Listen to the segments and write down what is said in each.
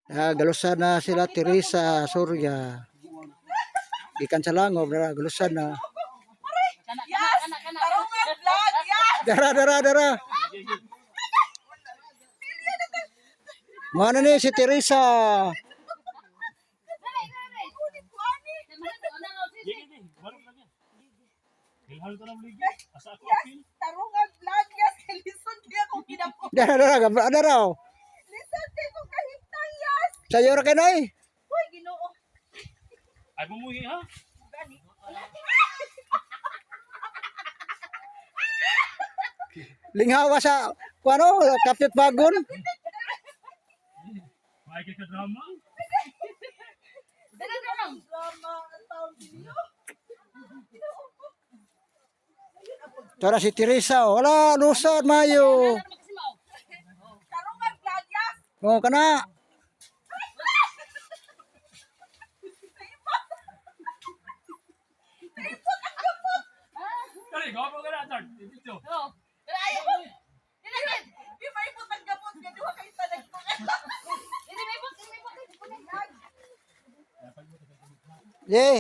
Galusan na sila Teresa Surya. Gikan sa Langob na galusan na. Yes! Tarungan vlog! Yes! Dara. Mana ni si Teresa? Yes! Tarungan vlog! Yes! Listen kaya kung ginapo. Dara. Listen kaya kung kahintay. Yes! Sayo ra kanay. Uy, ginoo. Ay bumuhi ha. Gani. Linghawa sa kuano kapit bagon. May ka drama. Drama ang taon ninyo. Tara si Teresa, wala lusad mayo. Tarungan vlog! Yes! Oh kana. Kali gapo ka na tard. Dito. Pero ayaw. Di may putang gamot. Gaduha kayo sa nagpungan.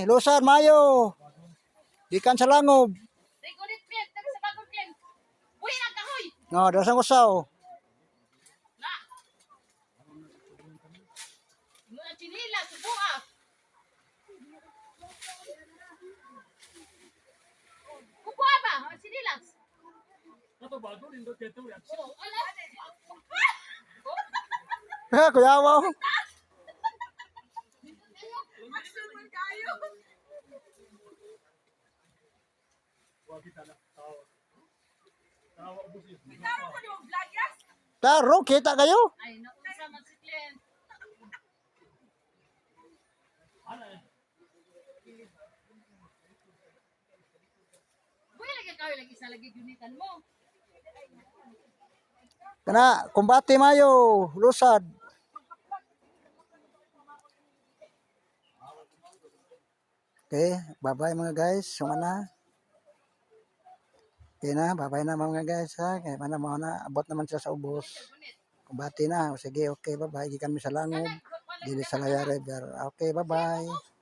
Lusad mayo. Gikan sa Langob. No, dara sang usaw. Ato bago din do keto ya. Kuyawa. Magsulman kayo. Wa kita na. Tawa ubos yun. Tarong ko yung vlog. Yes! Taro kita kayo. Ay, nausa man si Glenn. Ana eh. Buhay lagi kayo, lagi isa lagi gunitan mo. Kana kumbati mayo, lusad. Okay, bye-bye mga guys. Sumana. Okay na, bye-bye na mga guys ha. Kaya mana mo na abot naman siya sa ubos. Kumbati na. O sige, okay, bye-bye. Gikan mi sa Langob. Dili sa Laya River. Okay, bye-bye.